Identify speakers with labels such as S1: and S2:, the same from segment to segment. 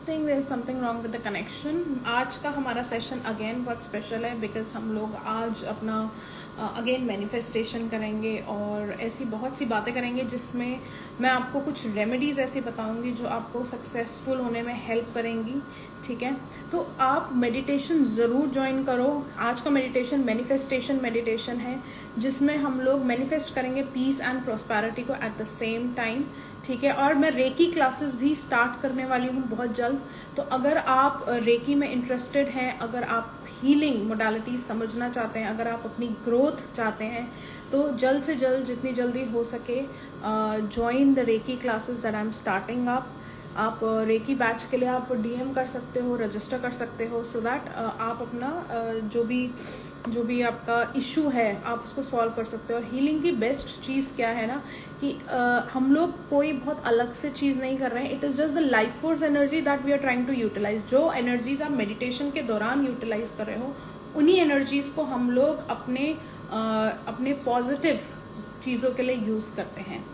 S1: Think there is something wrong with the connection. आज का हमारा सेशन अगेन बहुत स्पेशल है बिकॉज हम लोग आज अपना अगेन मैनिफेस्टेशन करेंगे और ऐसी बहुत सी बातें करेंगे जिसमें मैं आपको कुछ रेमेडीज़ ऐसी बताऊंगी जो आपको सक्सेसफुल होने में हेल्प करेंगी। ठीक है, तो आप मेडिटेशन ज़रूर ज्वाइन करो। आज का मेडिटेशन मैनिफेस्टेशन मेडिटेशन है जिसमें हम लोग मैनिफेस्ट करेंगे पीस एंड प्रॉस्पेरिटी को एट द सेम टाइम। ठीक है, और मैं रेकी क्लासेस भी स्टार्ट करने वाली हूँ बहुत जल्द। तो अगर आप रेकी में इंटरेस्टेड हैं, अगर आप हीलिंग मोडालिटीज समझना चाहते हैं, अगर आप अपनी ग्रोथ चाहते हैं, तो जल्द से जल्द जितनी जल्दी हो सके join the reiki classes that I am starting up. आप रेकी बैच के लिए आप डीएम कर सकते हो, रजिस्टर कर सकते हो सो दैट आप अपना जो भी आपका इशू है आप उसको सॉल्व कर सकते हो। और हीलिंग की बेस्ट चीज़ क्या है ना कि हम लोग कोई बहुत अलग से चीज़ नहीं कर रहे हैं। It is just the life force energy that we are trying to utilize. जो एनर्जीज आप मेडिटेशन के दौरान यूटिलाइज कर रहे हो उन्हीं एनर्जीज को हम लोग अपने पॉजिटिव चीज़ों के लिए यूज़ करते हैं।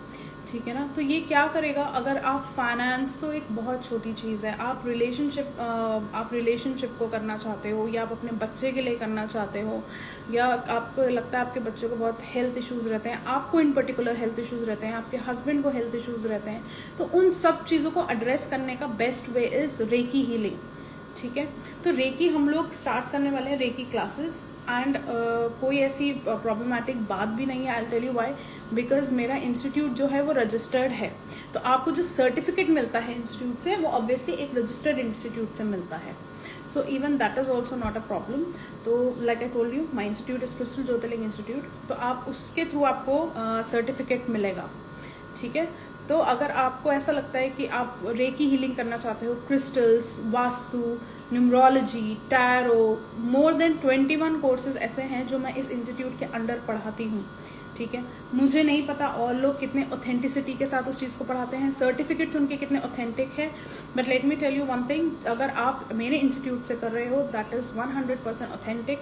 S1: ठीक है ना, तो ये क्या करेगा अगर आप फाइनेंस तो एक बहुत छोटी चीज़ है, आप रिलेशनशिप को करना चाहते हो या आप अपने बच्चे के लिए करना चाहते हो या आपको लगता है आपके बच्चे को बहुत हेल्थ इश्यूज़ रहते हैं, आपको इन पर्टिकुलर हेल्थ इश्यूज़ रहते हैं, आपके हस्बैंड को हेल्थ इश्यूज़ रहते हैं, तो उन सब चीज़ों को एड्रेस करने का best way is recce healing. ठीक है, तो रेकी हम लोग स्टार्ट करने वाले हैं रेकी क्लासेस एंड कोई ऐसी प्रॉब्लमेटिक बात भी नहीं है। I tell you why, because मेरा इंस्टीट्यूट जो है वो रजिस्टर्ड है। तो आपको जो सर्टिफिकेट मिलता है इंस्टीट्यूट से वो ऑब्वियसली एक रजिस्टर्ड इंस्टीट्यूट से मिलता है। So even that is also not a problem. तो like I told you my institute is crystal Jyotirlinga institute, तो आप उसके थ्रू आपको सर्टिफिकेट मिलेगा। ठीक है, तो अगर आपको ऐसा लगता है कि आप रेकी हीलिंग करना चाहते हो, crystals, vastu, numerology, tarot, more than 21 courses ऐसे हैं जो मैं इस इंस्टीट्यूट के अंडर पढ़ाती हूँ। ठीक है, मुझे नहीं पता और लोग कितने ऑथेंटिसिटी के साथ उस चीज़ को पढ़ाते हैं, सर्टिफिकेट्स उनके कितने ऑथेंटिक है, but let me tell you one thing, अगर आप मेरे इंस्टीट्यूट से कर रहे हो that is 100% authentic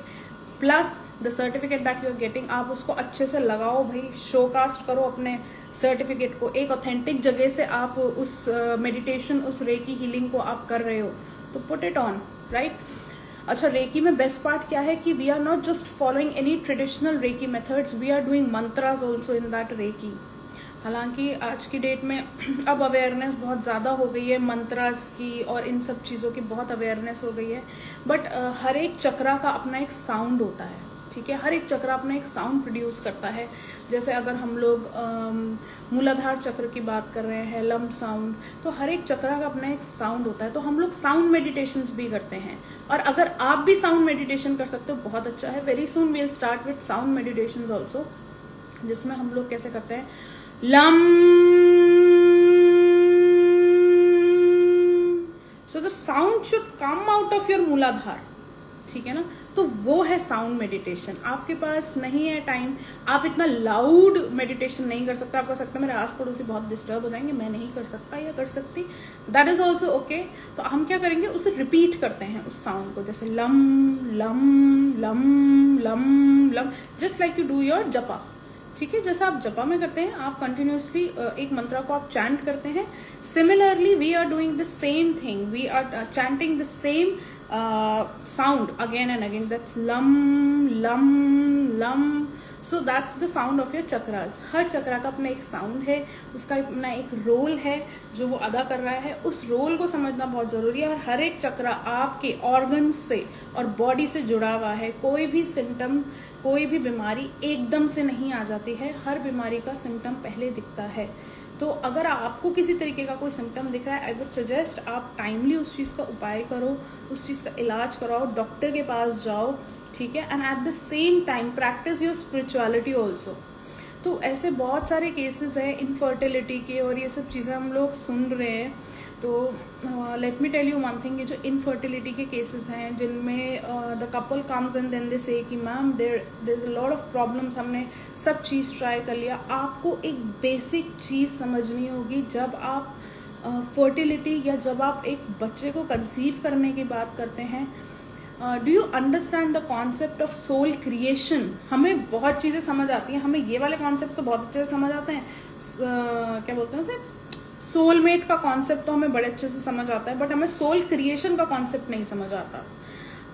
S1: plus the certificate that you are getting. आप उसको अच्छे से लगाओ भाई, शोकास्ट करो अपने सर्टिफिकेट को, एक ऑथेंटिक जगह से आप उस मेडिटेशन उस रेकी हीलिंग को आप कर रहे हो तो पुट इट ऑन, राइट। अच्छा, रेकी में बेस्ट पार्ट क्या है कि we are not just following any traditional reiki methods, we are doing mantras also in that reiki. हालांकि आज की डेट में अब अवेयरनेस बहुत ज़्यादा हो गई है मंत्रास की और इन सब चीज़ों की बहुत अवेयरनेस हो गई है, बट हर एक चक्रा का अपना एक साउंड होता है। ठीक है, हर एक चक्र अपना एक साउंड प्रोड्यूस करता है। जैसे अगर हम लोग मूलाधार चक्र की बात कर रहे हैं, लंब साउंड, तो हर एक चक्र का अपना एक साउंड होता है। तो हम लोग साउंड मेडिटेशंस भी करते हैं और अगर आप भी साउंड मेडिटेशन कर सकते हो बहुत अच्छा है। Very soon we will start with sound meditations also, जिसमें हम लोग कैसे करते हैं, लम, so the sound should come out of your Muladhara. ठीक है ना, तो वो है साउंड मेडिटेशन। आपके पास नहीं है टाइम, आप इतना लाउड मेडिटेशन नहीं कर सकते, आप कर सकते हैं मेरे आस पड़ोसी बहुत डिस्टर्ब हो जाएंगे, मैं नहीं कर सकता या कर सकती, दैट इज ऑल्सो ओके। तो हम क्या करेंगे, उसे रिपीट करते हैं उस साउंड को, जैसे lump lump lump lump lump, just like you do your जपा। ठीक है, जैसा आप जपा में करते हैं, आप कंटिन्यूसली एक मंत्र को आप चैंट करते हैं। Similarly we are doing the same thing, we are chanting the same sound again and again, that's lum lum lum, so that's the sound of your chakras। हर चक्रा का अपना एक साउंड है, उसका अपना एक रोल है जो वो अदा कर रहा है, उस रोल को समझना बहुत जरूरी है। और हर एक चक्रा आपके ऑर्गन्स से और बॉडी से जुड़ा हुआ है। कोई भी सिम्टम, कोई भी बीमारी एकदम से नहीं आ जाती है, हर बीमारी का सिम्टम पहले दिखता है। तो अगर आपको किसी तरीके का कोई सिम्टम दिख रहा है, आई वुड सजेस्ट आप टाइमली उस चीज़ का उपाय करो, उस चीज़ का इलाज कराओ, डॉक्टर के पास जाओ। ठीक है, and at the same time practice your spirituality also. तो ऐसे बहुत सारे केसेस हैं इनफर्टिलिटी के और ये सब चीज़ें हम लोग सुन रहे हैं। तो let me tell you one thing, ये जो इनफर्टिलिटी के केसेस हैं जिनमें the couple comes and then they say कि ma'am there is a lot of problems, हमने सब चीज़ ट्राई कर लिया। आपको एक बेसिक चीज़ समझनी होगी, जब आप फर्टिलिटी या जब आप एक बच्चे को कंसीव करने की बात करते हैं, do you understand the concept of soul creation. हमें बहुत चीज़ें समझ आती हैं, हमें ये वाले कॉन्सेप्ट तो बहुत अच्छे से समझ आते हैं, क्या बोलते हैं उसे, सोलमेट का कॉन्सेप्ट तो हमें बड़े अच्छे से समझ आता है, बट हमें सोल क्रिएशन का कॉन्सेप्ट नहीं समझ आता.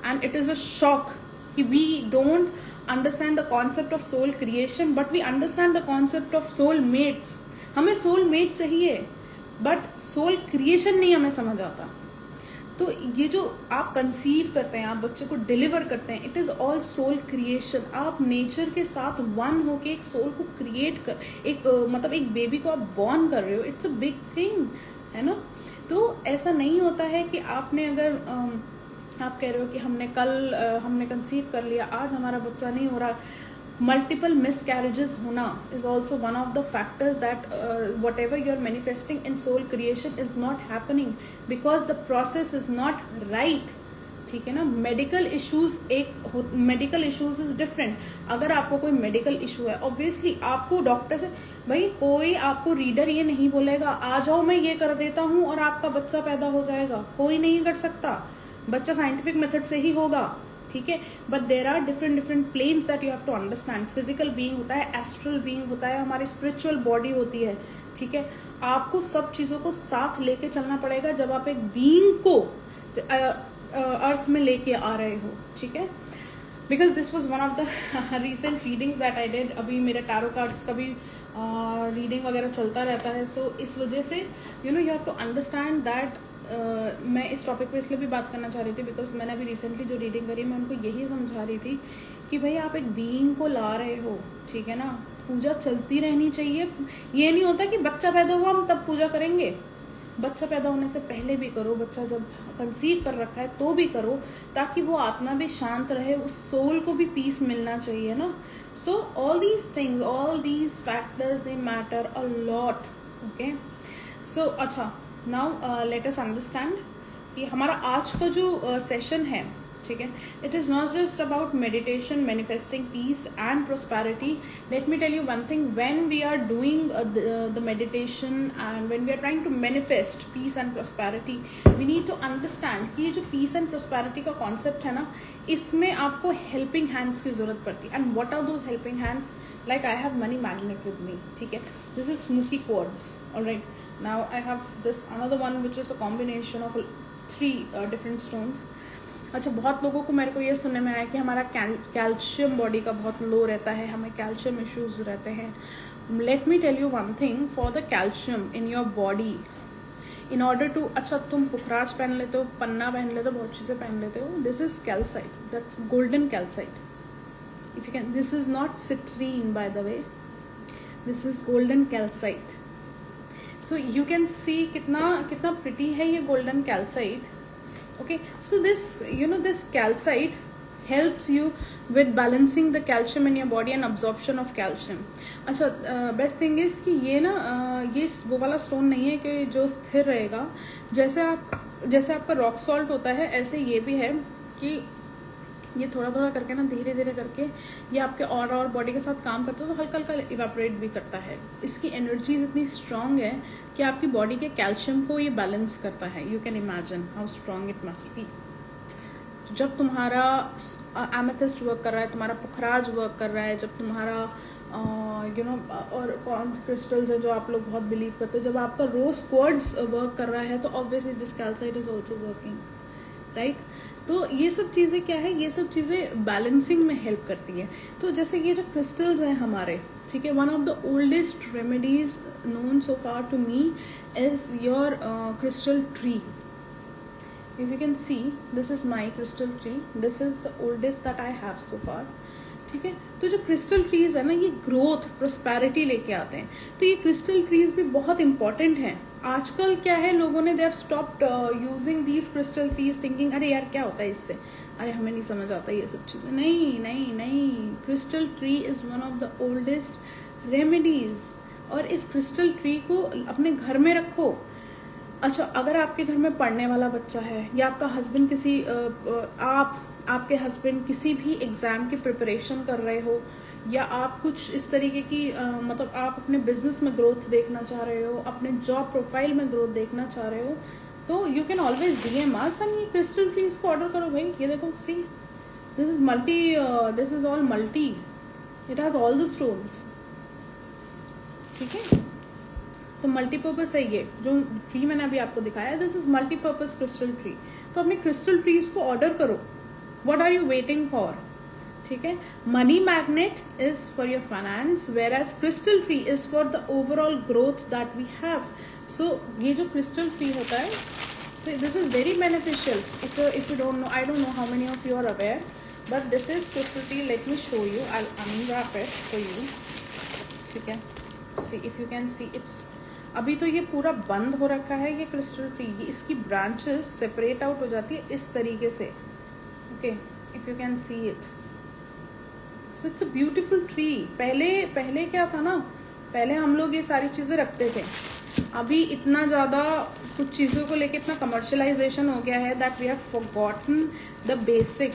S1: And it is a shock कि we don't understand the concept of soul creation, but we understand the concept of soul mates. हमें सोल मेट चाहिए, बट सोल क्रिएशन नहीं हमें समझ आता. तो ये जो आप कंसीव करते हैं, आप बच्चे को डिलीवर करते हैं, it is all soul creation. आप नेचर के साथ वन होके एक सोल को क्रिएट कर, एक मतलब एक बेबी को आप बॉर्न कर रहे हो. इट्स अ बिग थिंग, है ना. तो ऐसा नहीं होता है कि आपने अगर आप कह रहे हो कि हमने कंसीव कर लिया, आज हमारा बच्चा नहीं हो रहा. Multiple miscarriages होना is also one of the factors that whatever you are manifesting in soul creation is not happening because the process is not right. ठीक है ना. Medical issues is different. अगर आपको कोई मेडिकल इशू है, obviously आपको doctor से, भाई कोई आपको रीडर ये नहीं बोलेगा आ जाओ मैं ये कर देता हूँ और आपका बच्चा पैदा हो जाएगा. कोई नहीं कर सकता. बच्चा साइंटिफिक मेथड से ही होगा. ठीक है. But there are different planes that you have to understand. Physical being होता है, एस्ट्रल बीइंग होता है, हमारी स्पिरिचुअल बॉडी होती है. ठीक है. आपको सब चीजों को साथ लेके चलना पड़ेगा जब आप एक बीइंग को अर्थ में लेके आ रहे हो. ठीक है. Because this was one of the recent readings that I did. अभी मेरे टैरो कार्ड्स का भी रीडिंग वगैरह चलता रहता है. सो इस वजह से you have to understand that. मैं इस टॉपिक पे इसलिए भी बात करना चाह रही थी बिकॉज मैंने अभी रिसेंटली जो रीडिंग करी, मैं उनको यही समझा रही थी कि भाई आप एक बीइंग को ला रहे हो. ठीक है ना. पूजा चलती रहनी चाहिए. ये नहीं होता कि बच्चा पैदा हुआ हम तब पूजा करेंगे. बच्चा पैदा होने से पहले भी करो, बच्चा जब कंसीव कर रखा है तो भी करो, ताकि वो आत्मा भी शांत रहे, उस सोल को भी पीस मिलना चाहिए ना. So all these things, all these factors, they matter a lot. Okay. So अच्छा, नाउ लेट अस अंडरस्टैंड कि हमारा आज का जो सेशन है, ठीक है, it is not just about meditation, manifesting peace and prosperity. Let me tell you one thing. When we are doing the meditation and when we are trying to manifest peace and prosperity, we need to understand कि ये जो peace and prosperity का concept है ना, इसमें आपको helping hands की जरूरत पड़ती है. And what are those helping hands? Like I have money magnet with me. ठीक है. This is smoky quartz. Alright. Now I have this another one which is a combination of 3 different stones. अच्छा, बहुत लोगों को मेरे को ये सुनने में आया कि हमारा कैल्शियम बॉडी का बहुत लो रहता है, हमें कैल्शियम इश्यूज रहते हैं. Let me tell you one thing. For the calcium in your body, in order to, अच्छा तुम पुखराज पहन लेते हो, पन्ना पहन लेते हो, बहुत चीज़ें पहन लेते हो. This is calcite. That's golden calcite. If you can, this is not citrine bye the way, this is golden calcite. So you can see कितना pretty है ये golden calcite. Okay, so this calcite helps you with balancing the calcium in your body and absorption of calcium. अच्छा, best thing is कि ये ना ये वो वाला स्टोन नहीं है कि जो स्थिर रहेगा. जैसे आपका रॉक सॉल्ट होता है, ऐसे ये भी है कि ये थोड़ा थोड़ा करके ना, धीरे धीरे करके ये आपके और बॉडी के साथ काम करता है, तो हल्का हल्का इवेपोरेट भी करता है. इसकी एनर्जीज इतनी स्ट्रांग है कि आपकी बॉडी के कैल्शियम को ये बैलेंस करता है. You can imagine how strong it must be. जब तुम्हारा एमेथिस्ट वर्क कर रहा है, तुम्हारा पुखराज वर्क कर रहा है, जब तुम्हारा और कौन से क्रिस्टल्स है जो आप लोग बहुत बिलीव करते हो, जब आपका रोज क्वार्ट्ज वर्क कर रहा है, तो obviously this calcite is also working, right. तो ये सब चीज़ें क्या है, ये सब चीज़ें बैलेंसिंग में हेल्प करती हैं. तो जैसे ये जो क्रिस्टल्स हैं हमारे, ठीक है, one of the oldest remedies known so far to me is your crystal tree. If you can see, this is my crystal tree. This is the oldest that I have so far. ठीक है. तो जो crystal trees है ना, ये growth, prosperity लेके आते हैं. तो ये क्रिस्टल ट्रीज भी बहुत इंपॉर्टेंट हैं. आजकल क्या है, लोगों ने they have stopped using these crystal trees thinking अरे यार क्या होता है इससे, अरे हमें नहीं समझ आता ये सब चीज़ें. नहीं नहीं नहीं, crystal tree is one of the oldest remedies. और इस क्रिस्टल ट्री को अपने घर में रखो. अच्छा, अगर आपके घर में पढ़ने वाला बच्चा है, या आपका हस्बैंड आपके हस्बैंड किसी भी एग्ज़ाम की प्रिपरेशन कर रहे हो, या आप कुछ इस तरीके की मतलब आप अपने बिजनेस में ग्रोथ देखना चाह रहे हो, अपने जॉब प्रोफाइल में ग्रोथ देखना चाह रहे हो, तो you can always DM us and ये क्रिस्टल ट्रीज को ऑर्डर करो. भाई ये देखो, सी this is all multi, it has all the stones. ठीक है. तो मल्टीपर्पज है ये जो ट्री मैंने अभी आपको दिखाया है, this is multipurpose crystal tree. तो अपने क्रिस्टल ट्रीज को ऑर्डर करो, what are you waiting for? ठीक है, money magnet is for your finance, whereas crystal tree is for the overall growth that we have. So ये जो crystal tree होता है, this is very beneficial. if you don't know, I don't know how many of you are aware, but this is crystal tree. Let me show you, I'll unwrap it for you. ठीक है, see if you can see, it's अभी तो ये पूरा बंद हो रखा है ये क्रिस्टल ट्री, ये इसकी ब्रांचेस सेपरेट आउट हो जाती है इस तरीके से। Okay, if you can see it, so it's a beautiful tree. पहले क्या था ना, पहले हम लोग ये सारी चीजें रखते थे, अभी इतना ज्यादा कुछ चीजों को लेके इतना कमर्शलाइजेशन हो गया है that we have forgotten the basic.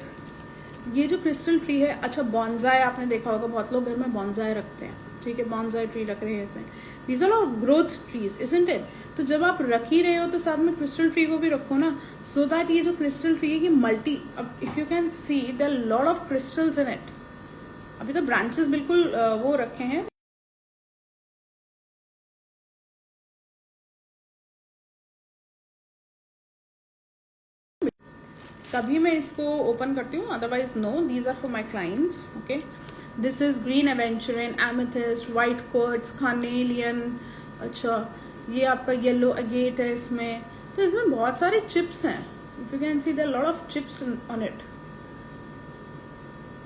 S1: ये जो क्रिस्टल ट्री है, अच्छा बॉन्जाई आपने देखा होगा, बहुत लोग घर में बॉन्जाई रखते हैं, ठीक है, बॉन्जाई ट्री रख रहे हैं इसमें, these are all growth trees, isn't it? तो जब आप रख ही रहे हो तो साथ में क्रिस्टल ट्री को भी रखो ना, सो दैट ये जो क्रिस्टल ट्री है ये मल्टी, अब if you can see there are lot of crystals in it. अभी तो ब्रांचेस बिल्कुल वो रखे हैं, तभी मैं इसको ओपन करती हूँ, otherwise no, these are for my clients. Okay, this is green aventurine, amethyst, white quartz, carnelian, अच्छा ये आपका येलो अगेट है इसमें। तो इसमें बहुत सारे चिप्स हैं, if you can see there lot of chips on it.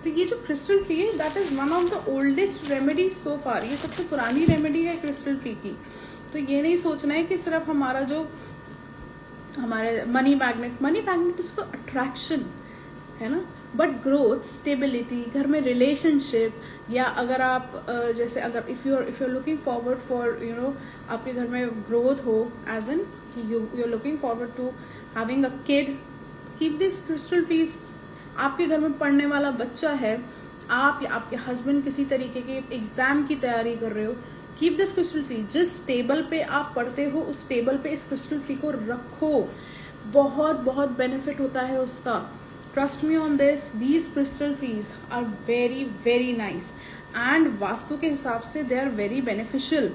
S1: तो ये जो क्रिस्टल ट्री है that is one of the oldest remedy so far, ये सबसे पुरानी रेमेडी है क्रिस्टल ट्री की। तो ये नहीं सोचना है कि सिर्फ हमारा जो हमारे money magnet is for attraction, है ना, बट ग्रोथ, स्टेबिलिटी, घर में रिलेशनशिप, या अगर आप जैसे अगर if you are looking forward for you know आपके घर में ग्रोथ हो, एज इन कि you are looking forward to having a kid, keep this crystal trees. आपके घर में पढ़ने वाला बच्चा है, आप या आपके हस्बैंड किसी तरीके के एग्जाम की तैयारी कर रहे हो, कीप दिस क्रिस्टल ट्री। जिस टेबल पे आप पढ़ते हो उस टेबल पे इस क्रिस्टल ट्री को रखो, बहुत बहुत बेनिफिट होता है उसका। Trust me on this, these crystal trees are very very nice and vastu के हिसाब से they are very beneficial.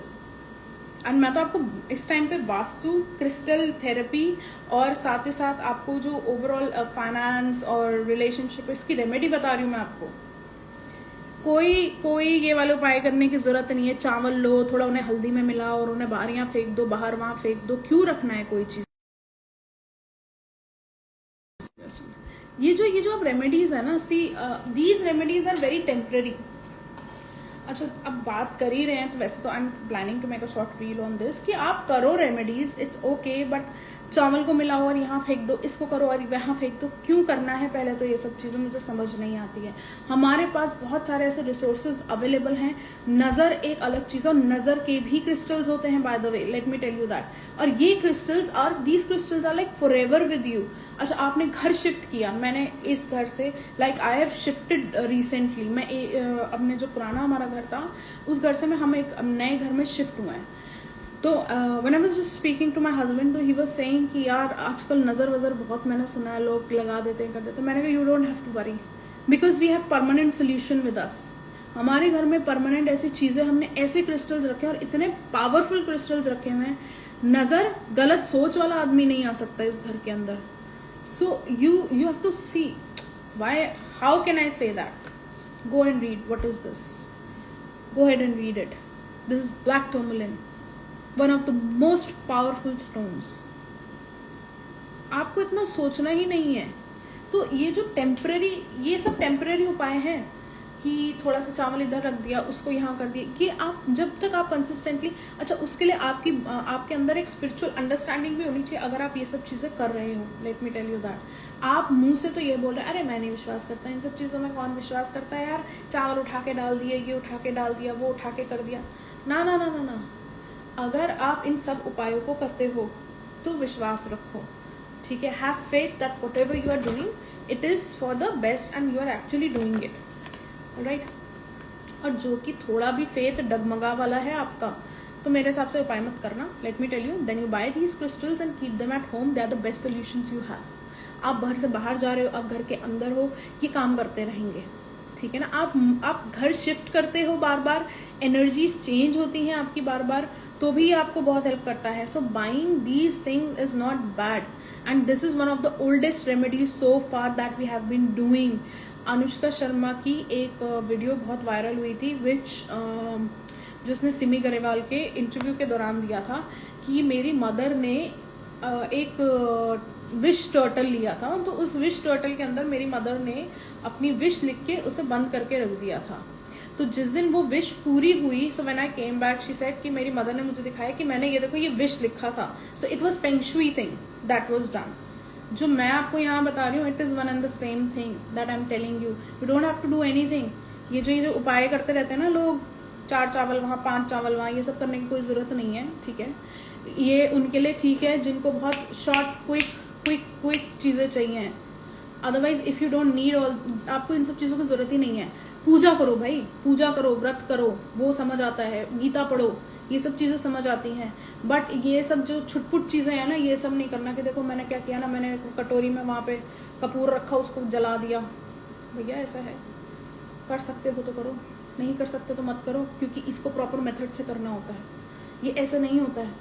S1: And मैं तो आपको इस टाइम पे वास्तु, क्रिस्टल थेरेपी और साथ ही साथ आपको जो ओवरऑल फाइनेंस और रिलेशनशिप इसकी रेमेडी बता रही हूँ मैं आपको। कोई ये वाले उपाय करने की जरूरत नहीं है, चावल लो, थोड़ा उन्हें हल्दी में मिलाओ और उन्हें बाहर यहाँ फेंक दो, बाहर वहां फेंक दो, क्यों रखना है कोई चीज? ये जो अब रेमेडीज है ना, see these remedies are very temporary. अच्छा, अब बात कर ही रहे हैं तो वैसे तो I am planning to make a short reel on this कि आप करो रेमेडीज, इट्स ओके, बट चावल को मिलाओ और यहाँ फेंक दो, इसको करो और वहाँ फेंक दो, क्यों करना है? पहले तो ये सब चीज़ें मुझे समझ नहीं आती है। हमारे पास बहुत सारे ऐसे रिसोर्सेज अवेलेबल हैं। नज़र एक अलग चीज़, और नज़र के भी क्रिस्टल्स होते हैं, by the way, let me tell you that. और ये crystals are, these crystals are like forever with you. अच्छा, आपने घर शिफ्ट किया, मैंने इस घर से like I have shifted recently, मैं अपने जो पुराना हमारा घर था उस घर से हम एक नए घर में शिफ्ट हुए हैं। तो when I was just speaking to my husband, तो ही वाज सेइंग कि यार आजकल नज़र वज़र बहुत मैंने सुना है लोग लगा देते हैं, कर देते हैं। मैंने कहा you don't have to worry, because we have permanent solution with us. हमारे घर में परमानेंट ऐसी चीज़ें, हमने ऐसे क्रिस्टल्स रखे हैं और इतने पावरफुल क्रिस्टल्स रखे हुए हैं, नज़र, गलत सोच वाला आदमी नहीं आ सकता इस घर के अंदर। सो you have to see why, how can I say that? Go and read, what is this? Go ahead and read it. This is black tourmaline, one of the most powerful stones. आपको इतना सोचना ही नहीं है। तो ये जो temporary, ये सब टेम्पररी उपाय हैं कि थोड़ा सा चावल इधर रख दिया, उसको यहाँ कर दिया, ये आप जब तक आप कंसिस्टेंटली, अच्छा उसके लिए आपके अंदर एक स्पिरिचुअल अंडरस्टैंडिंग भी होनी चाहिए अगर आप ये सब चीज़ें कर रहे हो। Let me tell you that. आप मुंह से तो ये बोल रहे हैं, अरे मैं नहीं विश्वास करता इन सब चीज़ों में, कौन विश्वास करता है यार, चावल उठा के डाल दिए, ये उठा के डाल दिया, वो उठा के कर दिया। ना ना ना ना ना, अगर आप इन सब उपायों को करते हो तो विश्वास रखो, ठीक है। Have faith that whatever you are doing it is for the best and you are actually doing it, right. और जो कि थोड़ा भी फेथ डगमगा वाला है आपका, तो मेरे हिसाब से उपाय मत करना। Let me tell you, then you buy these crystals and keep them at home, they are the best solutions you have. आप घर से बाहर जा रहे हो, आप घर के अंदर हो, ये काम करते रहेंगे, ठीक है ना। आप घर शिफ्ट करते हो बार बार, एनर्जीज चेंज होती हैं आपकी बार बार, तो भी आपको बहुत हेल्प करता है. So buying these things is not bad and this is one of the oldest remedies so far that we have been doing. Anushka Sharma की एक वीडियो बहुत वायरल हुई थी जिसने सिमी गरेवाल के इंटरव्यू के दौरान दिया था कि मेरी मदर ने एक विश टर्टल लिया था, तो उस विश टर्टल के अंदर मेरी मदर ने अपनी विश लिख के उसे बंद करके रख दिया था. तो जिस दिन वो विश पूरी हुई, so when I came back she said कि मेरी मदर ने मुझे दिखाया कि मैंने ये देखो ये विश लिखा था. So it was feng shui thing that was done. जो मैं आपको यहाँ बता रही हूँ it is one and the same thing that I am telling you. You don't have to do anything. ये जो उपाय करते रहते हैं ना लोग, 4 चावल वहाँ 5 चावल वहाँ, ये सब करने की कोई जरूरत नहीं है. ठीक है, ये उनके लिए ठीक है जिनको बहुत शॉर्ट क्विक चीजें चाहिए. Otherwise if you don't need all, आपको इन सब चीजों की जरूरत ही नहीं है. पूजा करो भाई, पूजा करो, व्रत करो, वो समझ आता है. गीता पढ़ो, ये सब चीजें समझ आती हैं. बट ये सब जो छुटपुट चीजें हैं ना, ये सब नहीं करना कि देखो मैंने क्या किया ना, मैंने कटोरी में वहां पे कपूर रखा, उसको जला दिया. भैया ऐसा है, कर सकते हो तो करो, नहीं कर सकते तो मत करो, क्योंकि इसको प्रॉपर मेथड से करना होता है. ये ऐसा नहीं होता है.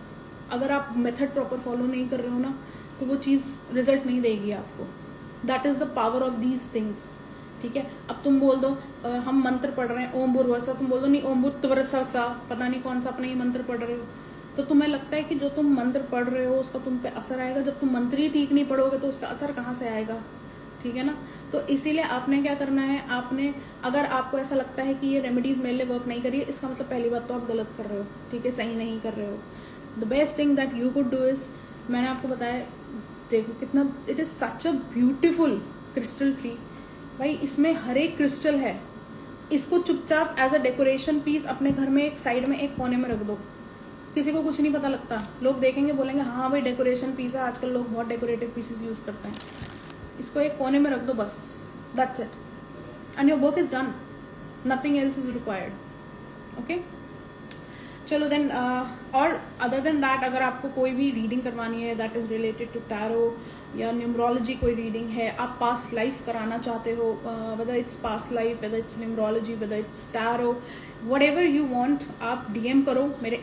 S1: अगर आप मेथड प्रॉपर फॉलो नहीं कर रहे हो ना, तो वो चीज रिजल्ट नहीं देगी आपको. That is the power of these things. ठीक है, अब तुम बोल दो हम मंत्र पढ़ रहे हैं ओम भूर्भुवस्सुः, तुम बोल दो नहीं ओम भूर्भुवस्सुः पता नहीं कौन सा अपना ही मंत्र पढ़ रहे हो, तो तुम्हें लगता है कि जो तुम मंत्र पढ़ रहे हो उसका तुम पे असर आएगा. जब तुम मंत्र ही ठीक नहीं पढ़ोगे तो उसका असर कहाँ से आएगा. ठीक है ना. तो इसीलिए आपने क्या करना है, आपने अगर आपको ऐसा लगता है कि ये रेमेडीज मेरे लिए वर्क नहीं करी, इसका मतलब पहली बात तो आप गलत कर रहे हो. ठीक है, सही नहीं कर रहे हो. The best thing that you could do is, मैंने आपको बताया, देखो कितना it is such a beautiful crystal tree. भाई इसमें हर एक क्रिस्टल है. इसको चुपचाप एज अ डेकोरेशन पीस अपने घर में एक साइड में एक कोने में रख दो. किसी को कुछ नहीं पता लगता. लोग देखेंगे बोलेंगे हाँ भाई डेकोरेशन पीस है, आजकल लोग बहुत डेकोरेटिव पीसेस यूज करते हैं. इसको एक कोने में रख दो बस, that's it, and your work is done. Nothing else is required. Okay, चलो देन. और अदर देन दैट, अगर आपको कोई भी रीडिंग करवानी है that is related to tarot या न्यूमरोलॉजी, कोई रीडिंग है, आप पास्ट लाइफ कराना चाहते हो, whether it's past life, whether it's numerology, whether it's tarot, whatever you want, आप डीएम करो मेरे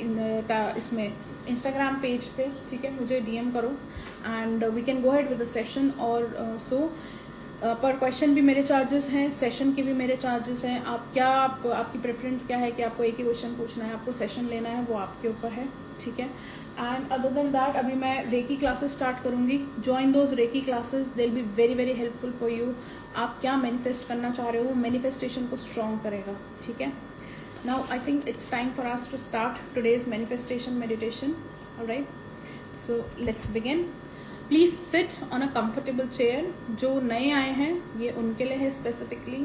S1: इसमें इंस्टाग्राम पेज पे. ठीक है, मुझे डीएम करो and we can go ahead with the session. और सो पर क्वेश्चन भी मेरे चार्जेस हैं, सेशन के भी मेरे चार्जेस हैं. आपकी प्रेफरेंस क्या है कि आपको एक ही क्वेश्चन पूछना है, आपको सेशन लेना है, वो आपके ऊपर है. ठीक है. एंड अदर देन दैट, अभी मैं रेकी क्लासेस स्टार्ट करूंगी. Join those reiki classes, they will be very very helpful for you. आप क्या मैनिफेस्ट करना चाह रहे हो, मैनिफेस्टेशन को स्ट्रॉन्ग करेगा. ठीक है. Now I think it's time for us to start today's manifestation meditation. Alright, so let's begin. Please sit on a comfortable chair. जो नए आए हैं ये उनके लिए है स्पेसिफिकली.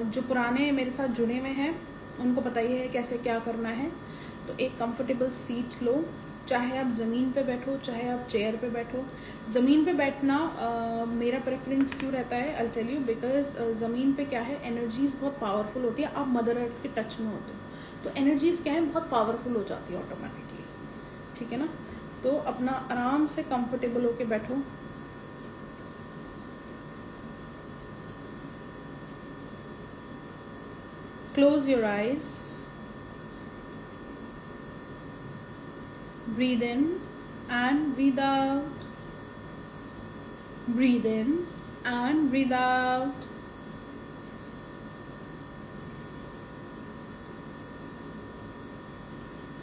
S1: जो पुराने मेरे साथ जुड़े हुए हैं उनको पता ही है कैसे क्या करना है. तो एक कंफर्टेबल सीट लो, चाहे आप ज़मीन पे बैठो चाहे आप चेयर पे बैठो. ज़मीन पे बैठना मेरा प्रेफरेंस क्यों रहता है, आई टेल यू, बिकॉज ज़मीन पे क्या है, एनर्जीज बहुत पावरफुल होती है. आप मदर अर्थ के टच में होते हो तो एनर्जीज क्या है, बहुत पावरफुल हो जाती है ऑटोमेटिकली. ठीक है ना. तो अपना आराम से कंफर्टेबल होके बैठो. Close your eyes. Breathe in and breathe out. Breathe in and breathe out.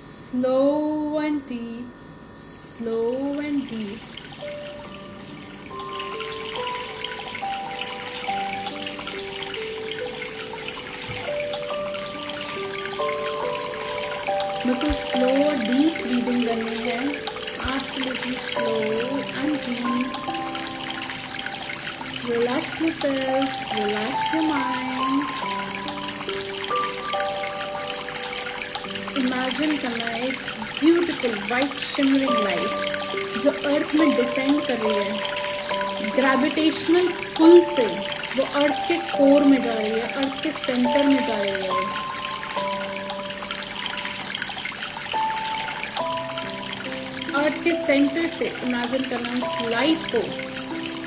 S1: Slow and deep, slow and deep. बिल्कुल स्लो डीप ब्रीदिंग करनी है. Absolutely slow and deep. Relax yourself, relax your mind. Imagine करना है एक beautiful white shimmering light जो अर्थ में descend कर रही है. ग्रेविटेशनल पुल से वो अर्थ के कोर में जा रही है, अर्थ के सेंटर में जा रही है. अर्थ के सेंटर से इमेजिन करना इस लाइट को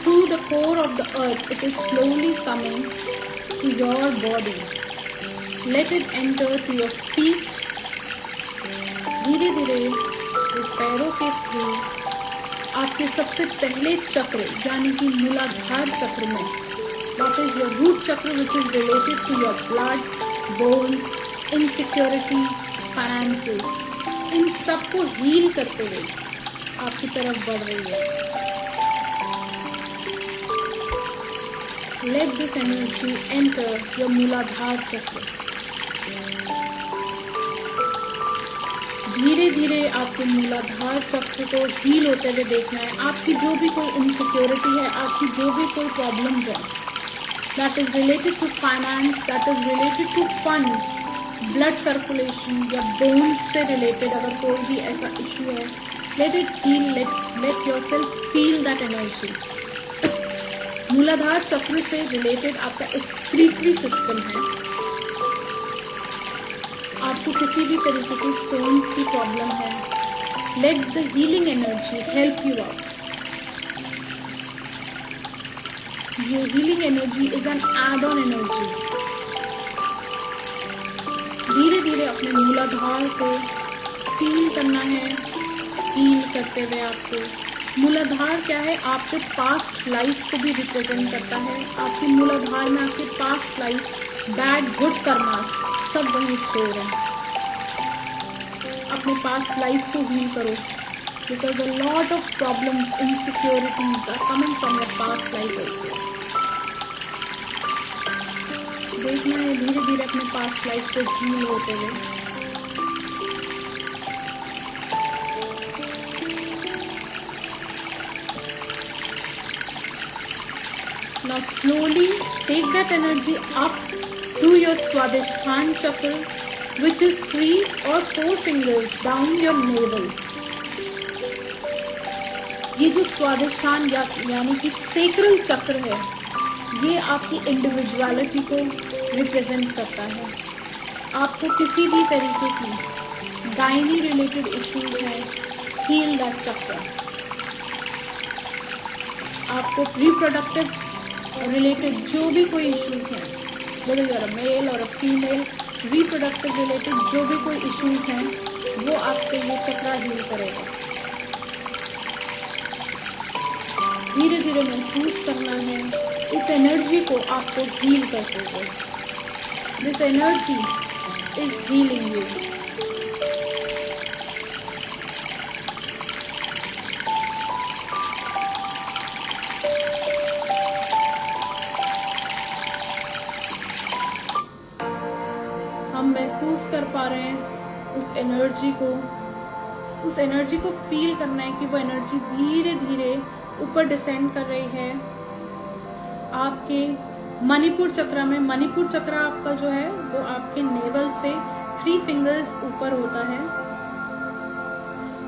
S1: through the core of the earth. It is slowly coming to your body. Let it enter to your feet. धीरे धीरे वो पैरों के थ्रू आपके सबसे पहले चक्र यानी कि मूलाधार चक्र में, that is your root chakra which is related to your blood, bones, insecurity, finances, इन सबको हील करते हुए आपकी तरफ बढ़ रही है। Let this energy enter your मूलाधार चक्र। धीरे धीरे आपके मूलाधार चक्र को हील होते हुए देखना है। आपकी जो भी कोई इनसिक्योरिटी है, आपकी जो भी कोई प्रॉब्लम्स है, that is related to finance, that is related to funds, blood circulation या बोन्स से रिलेटेड अगर कोई भी ऐसा इश्यू है, let it heal, let yourself feel that energy. Muladhara chakra से रिलेटेड आपका एक्सक्रीटरी सिस्टम है। आपको किसी भी तरीके की स्टोन्स की प्रॉब्लम है, let the healing energy help you out. ये healing energy is an add on energy. धीरे धीरे अपने मूलाधार को फील करना है, हील करते हुए आपको। मूलाधार क्या है? आपके पास्ट लाइफ को भी रिप्रेजेंट करता है। आपके मूलाधार में आपके past life, bad good karmas सब वहीं स्टोर है। अपने पास्ट लाइफ को हील करो, because a lot of problems, insecurities are coming from your past life also. देखना है धीरे धीरे अपने पास्ट लाइफ को हील होते हुए। Now slowly take that energy up to your Swadhisthana chakra, which is 3 or 4 fingers down your navel. ये जो स्वादिष्ठान यानी कि सेक्रल चक्र है, ये आपकी इंडिविजुअलिटी को रिप्रेजेंट करता है। आपको किसी भी तरीके की गायनी रिलेटेड इश्यूज हैं, हील दैट चक्र। आपको रिप्रोडक्टिव रिलेटेड जो भी कोई इश्यूज हैं, whether you are a male or a female, reproductive related जो भी कोई इश्यूज हैं, वो आपके ये चक्र हील करेगा। धीरे धीरे महसूस करना है इस एनर्जी को आपको हील करते हुए। This energy is healing you. हम महसूस कर पा रहे हैं उस एनर्जी को फील करना है कि वो एनर्जी धीरे धीरे ऊपर डिसेंड कर रही है आपके मणिपुर चक्र में। मणिपुर चक्र आपका जो है वो आपके नेवल से 3 फिंगर्स ऊपर होता है।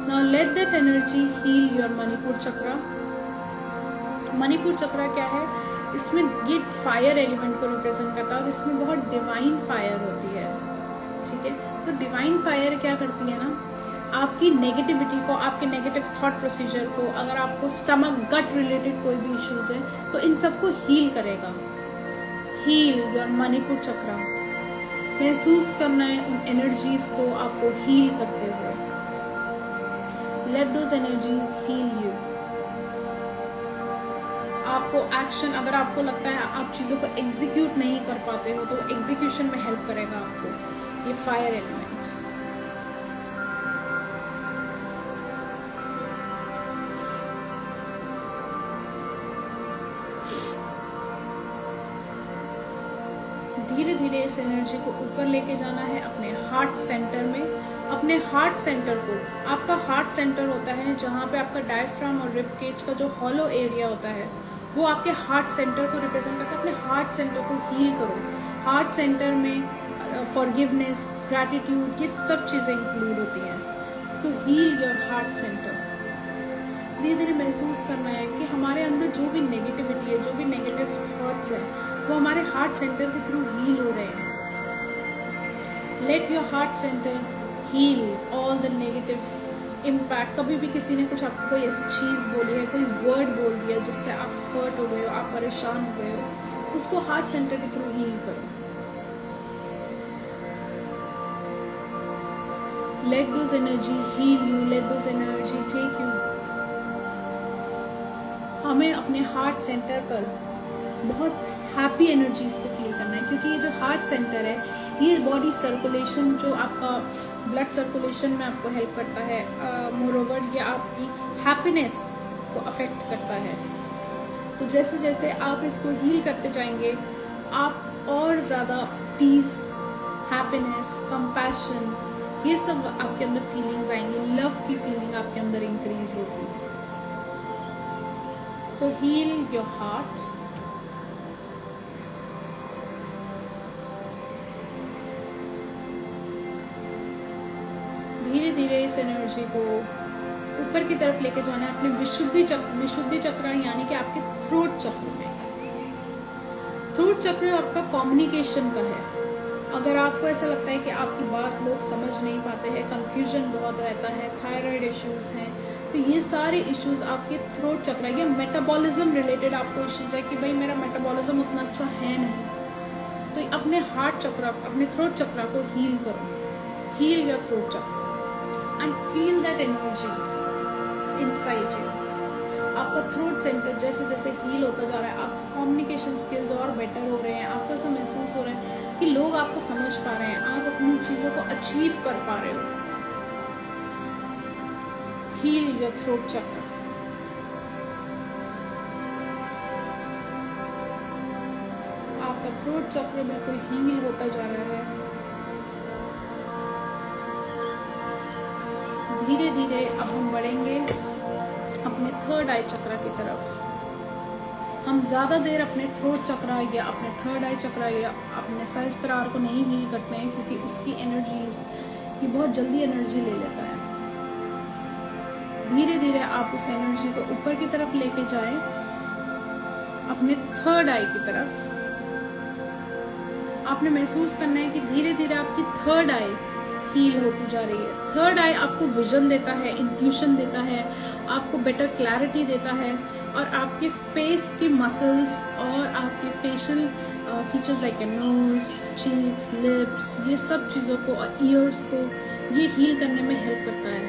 S1: Now let that energy heal your Manipura chakra. Manipura चक्र क्या है? इसमें ये फायर एलिमेंट को रिप्रेजेंट करता है और इसमें बहुत डिवाइन फायर होती है। ठीक है, तो डिवाइन फायर क्या करती है ना, आपकी नेगेटिविटी को, आपके नेगेटिव थॉट प्रोसीजर को, अगर आपको स्टमक गट रिलेटेड कोई भी इश्यूज है तो इन सबको हील करेगा। हील योर मणिपुर चक्र। महसूस करना है उन एनर्जीज को आपको हील करते हुए। Let those energies heal you. आपको एक्शन, अगर आपको लगता है आप चीजों को एग्जीक्यूट नहीं कर पाते हो तो एग्जीक्यूशन में हेल्प करेगा आपको ये फायर एलिमेंट। धीरे धीरे इस एनर्जी को ऊपर लेके जाना है अपने हार्ट सेंटर में। अपने हार्ट सेंटर को, आपका हार्ट सेंटर होता है जहाँ पे आपका डायफ्राम और रिब केज का जो हॉलो एरिया होता है वो आपके हार्ट सेंटर को रिप्रेजेंट करता है। अपने हार्ट सेंटर को हील करो। हार्ट सेंटर में फॉरगिवनेस, ग्रैटिट्यूड, ये सब चीज़ें इंक्लूड होती हैं। सो हील योर हार्ट सेंटर। धीरे धीरे महसूस करना है कि हमारे अंदर जो भी नेगेटिविटी है, जो भी नेगेटिव थॉट्स है, वो हमारे हार्ट सेंटर के थ्रू हील हो रहे हैं। Let your heart centre heal all the negative impact. कभी भी किसी ने कुछ आपको कोई ऐसी चीज़ बोली है, कोई वर्ड बोल दिया जिससे आप हर्ट हो गए हो, आप परेशान हो गए हो, उसको हार्ट सेंटर के थ्रू हील करो। Let those energy heal you, let those energy take you. हमें अपने हार्ट सेंटर पर बहुत हैप्पी एनर्जीज को फील करना है, क्योंकि ये जो हार्ट सेंटर है ये बॉडी सर्कुलेशन, जो आपका ब्लड सर्कुलेशन में आपको हेल्प करता है, मोरोवर ये आपकी हैप्पीनेस को अफेक्ट करता है। तो जैसे जैसे आप इसको हील करते जाएंगे आप और ज़्यादा पीस, हैप्पीनेस, कंपैशन, ये सब आपके अंदर फीलिंग्स आएंगी, लव की फीलिंग आपके अंदर इंक्रीज होगी। सो हील योर हार्ट। धीरे धीरे इस एनर्जी को ऊपर की तरफ लेके जाना है अपने विशुद्धि चक्र यानी कि आपके थ्रोट चक्र में। थ्रोट चक्र आपका कम्युनिकेशन का है। अगर आपको ऐसा लगता है कि आपकी बात लोग समझ नहीं पाते हैं, कंफ्यूजन बहुत रहता है, थायराइड इश्यूज हैं, तो ये सारे इश्यूज आपके थ्रोट चक्र या मेटाबॉलिज्म रिलेटेड आपको इश्यूज है कि भाई मेरा मेटाबॉलिज्म उतना अच्छा है नहीं, तो अपने हार्ट चक्र, अपने थ्रोट चक्र को हील करो। हील योर थ्रोट चक्र and feel that energy inside you. आपका थ्रोट सेंटर जैसे जैसे हील होता जा रहा है, आपके कम्युनिकेशन स्किल्स और बेटर हो रहे हैं, आपको ऐसा महसूस हो रहा है कि लोग आपको समझ पा रहे हैं, आप अपनी चीजों को अचीव कर पा रहे हो। हील योर थ्रोट चक्र। आपका थ्रोट चक्र बिल्कुल हील होता जा रहा है। धीरे धीरे अब हम बढ़ेंगे अपने थर्ड आई चक्र की तरफ। हम ज्यादा देर अपने थ्रोट चक्र या अपने थर्ड आई चक्र या अपने सहस्त्रार को नहीं हील करते हैं, क्योंकि उसकी एनर्जीज ये बहुत जल्दी एनर्जी ले लेता है। धीरे धीरे आप उस एनर्जी को ऊपर की तरफ लेके जाएं, अपने थर्ड आई की तरफ। आपने महसूस करना है कि धीरे धीरे आपकी थर्ड आई हील होती जा रही है। थर्ड आई आपको विजन देता है, इंट्यूशन देता है, आपको बेटर क्लैरिटी देता है, और आपके फेस की मसल्स और आपके facial features like nose, cheeks, lips, ये सब चीज़ों को और ईयर्स को ये हील करने में हेल्प करता है।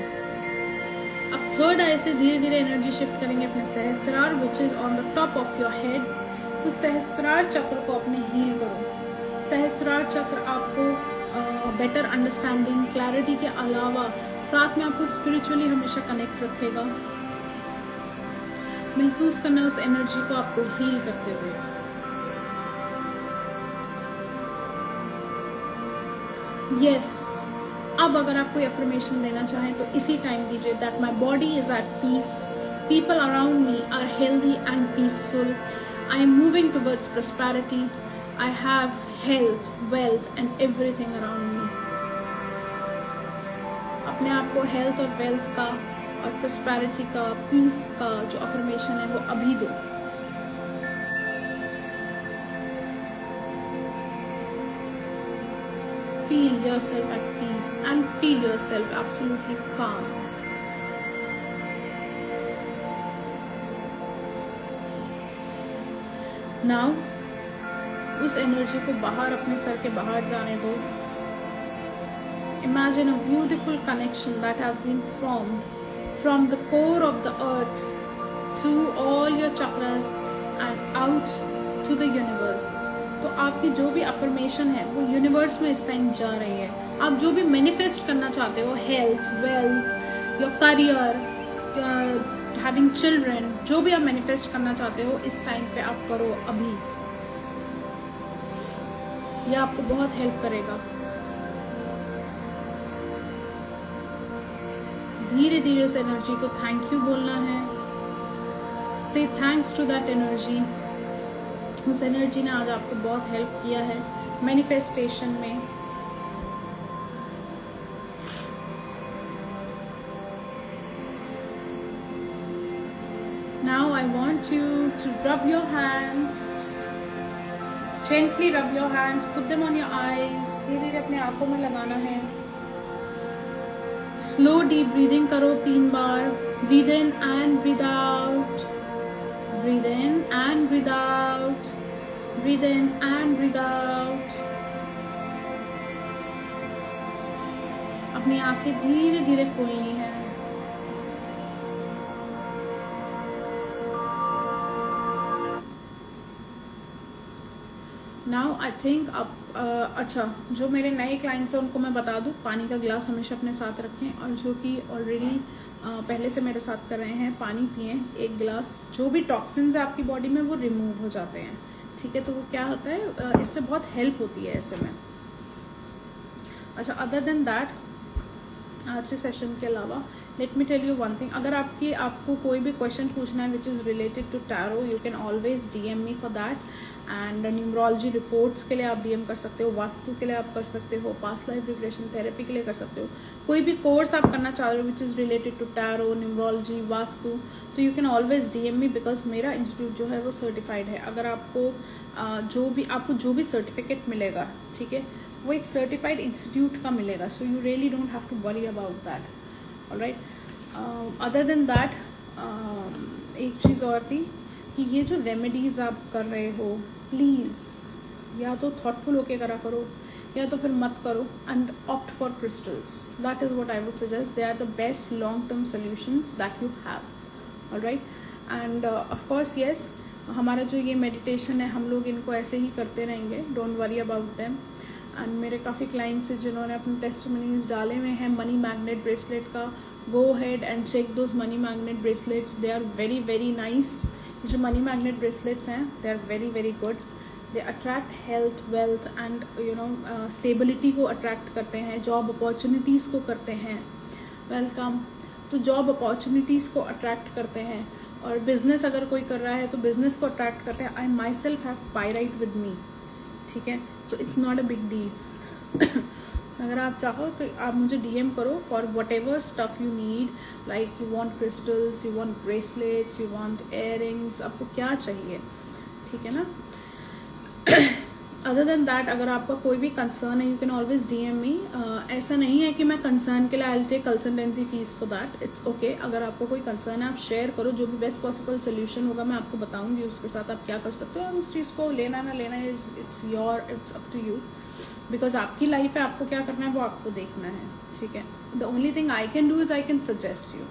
S1: अब थर्ड आई से धीरे धीरे एनर्जी शिफ्ट करेंगे अपने Sahasrara, which is on the top of your head. तो सहस्त्रार चक्र को अपने हील करो। सहस्त्रार चक्र आपको बेटर अंडरस्टैंडिंग, क्लैरिटी के अलावा साथ में आपको स्पिरिचुअली हमेशा कनेक्ट रखेगा। महसूस करना उस एनर्जी को आपको हील करते हुए। यस, अब अगर आप कोई अफर्मेशन देना चाहें तो इसी टाइम दीजिए। That my body is at peace, people around me are healthy and peaceful, I am moving towards prosperity, I have health, wealth and everything around me. अपने आप को हेल्थ और वेल्थ का और प्रॉस्पेरिटी का, पीस का जो अफर्मेशन है वो अभी दो। Feel yourself at peace and feel yourself absolutely calm. Now उस एनर्जी को बाहर, अपने सर के बाहर जाने दो। Imagine a beautiful connection that has been formed from the core of the earth through all your chakras and out to the universe. तो आपकी जो भी अफर्मेशन है वो यूनिवर्स में इस टाइम जा रही है। आप जो भी मैनिफेस्ट करना चाहते हो, health, wealth, your career, having children, जो भी आप मैनिफेस्ट करना चाहते हो इस टाइम पे आप करो अभी। यह आपको बहुत हेल्प करेगा। धीरे धीरे उस एनर्जी को थैंक यू बोलना है। से थैंक्स टू दैट एनर्जी। उस एनर्जी ने आज आपको बहुत हेल्प किया है मैनिफेस्टेशन में। Now I want you to rub your hands. Gently rub your hands, put them on your eyes. धीरे धीरे अपने आंखों में लगाना है। स्लो डीप ब्रीदिंग करो 3 बार। Breathe in and breathe out, breathe in and breathe out, breathe in and breathe out. अब अपनी आंखें धीरे धीरे खोलनी है। नाउ आई थिंक आप अच्छा, जो मेरे नए क्लाइंट्स हैं उनको मैं बता दूं, पानी का गिलास हमेशा अपने साथ रखें, और जो कि ऑलरेडी पहले से मेरे साथ कर रहे हैं, पानी पिएं 1 गिलास। जो भी टॉक्सिन्स है आपकी बॉडी में वो रिमूव हो जाते हैं, ठीक है। तो वो क्या होता है, इससे बहुत हेल्प होती है ऐसे में। अच्छा, अदर देन दैट, आज के सेशन के अलावा let me tell you one thing, अगर आपको कोई भी क्वेश्चन पूछना है which is related to tarot, you can always DM me for that. And numerology reports के लिए आप DM कर सकते हो, वास्तु के लिए आप कर सकते हो, पास्ट लाइफ रिग्रेशन थेरेपी के लिए कर सकते हो। कोई भी कोर्स आप करना चाह रहे हो which is related to tarot, numerology, vastu, तो you can always DM me, because मेरा इंस्टीट्यूट जो है वो सर्टिफाइड है। अगर आपको जो भी सर्टिफिकेट मिलेगा, ठीक है, वो एक सर्टिफाइड इंस्टीट्यूट का मिलेगा। So you really don't have to worry about that, alright. Other than that, एक चीज़ और थी कि ये जो रेमेडीज आप कर रहे हो, प्लीज़ या तो थॉटफुल होके करा करो, या तो फिर मत करो, and opt for crystals. That is what I would suggest. They are the best long term solutions that you have, alright. And of course yes, हमारा जो ये मेडिटेशन है, हम लोग इनको ऐसे ही करते रहेंगे, don't worry about them. And मेरे काफ़ी क्लाइंट्स हैं जिन्होंने अपने टेस्टिमनीज डाले हुए हैं मनी मैग्नेट ब्रेसलेट का। Go ahead and check those money magnet bracelets, they are very very nice. जो मनी मैग्नेट ब्रेसलेट्स हैं, they are very very good. They attract health, wealth and stability को attract करते हैं, job opportunities को करते हैं, welcome, तो job opportunities को अट्रैक्ट करते हैं। और बिजनेस अगर कोई कर रहा है तो बिजनेस को अट्रैक्ट करते हैं। I myself have pyrite with me, ठीक है, so it's not a big deal. अगर आप चाहो तो आप मुझे DM करो for whatever stuff you need, like you want crystals, you want bracelets, you want earrings, आपको क्या चाहिए, ठीक है ना। अदर देन दैट, अगर आपका कोई भी कंसर्न है, you can always DM me. ऐसा नहीं है कि मैं कंसर्न के लिए I will take consultancy fees for that, it's okay. अगर आपको कोई कंसर्न है, आप शेयर करो, जो भी बेस्ट पॉसिबल सोल्यूशन होगा मैं आपको बताऊंगी, उसके साथ आप क्या कर सकते हो। और उस चीज़ को लेना ना लेना it's up to you, because आपकी लाइफ है, आपको क्या करना है वो आपको देखना है, ठीक है। The only thing I can do is I can suggest you.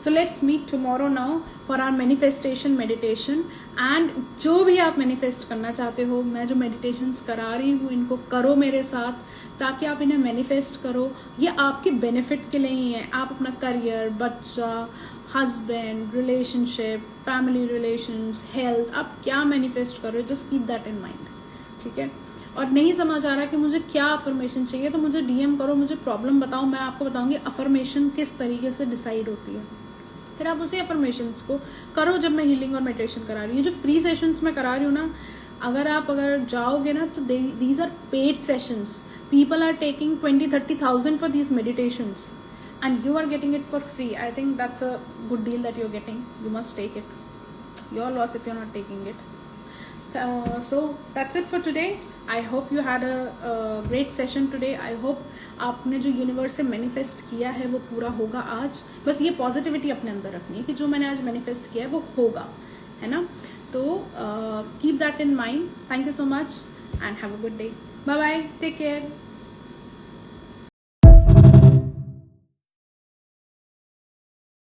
S1: So let's meet tomorrow now for our manifestation meditation. And जो भी आप मैनिफेस्ट करना चाहते हो, मैं जो मेडिटेशंस करा रही हूँ, इनको करो मेरे साथ, ताकि आप इन्हें मैनिफेस्ट करो। ये आपके बेनिफिट के लिए ही है। आप अपना करियर, बच्चा, husband, relationship, family relations, health, आप क्या मैनिफेस्ट कर रहे हो, just keep that in mind, ठीक है। और नहीं समझ आ रहा कि मुझे क्या अफर्मेशन चाहिए, तो मुझे DM करो, मुझे प्रॉब्लम बताओ, मैं आपको बताऊंगी अफर्मेशन किस तरीके से डिसाइड होती है। फिर आप उसी अफर्मेशंस को करो जब मैं हीलिंग और मेडिटेशन करा रही हूँ। जो फ्री सेशंस में करा रही हूँ ना, अगर जाओगे ना तो these are paid sessions. People are taking 20-30,000 for these meditations and you are getting it for free. I think that's a good deal that you are getting. You must take it. Your loss if you are not taking it. So that's it for today. I hope you had a great session today. I hope आपने जो universe से manifest किया है वो पूरा होगा आज। बस ये पॉजिटिविटी अपने अंदर रखनी है कि जो मैंने आज मैनिफेस्ट किया है वो होगा, है ना। तो keep that in mind. Thank you so much and have a good day. Bye bye, take care.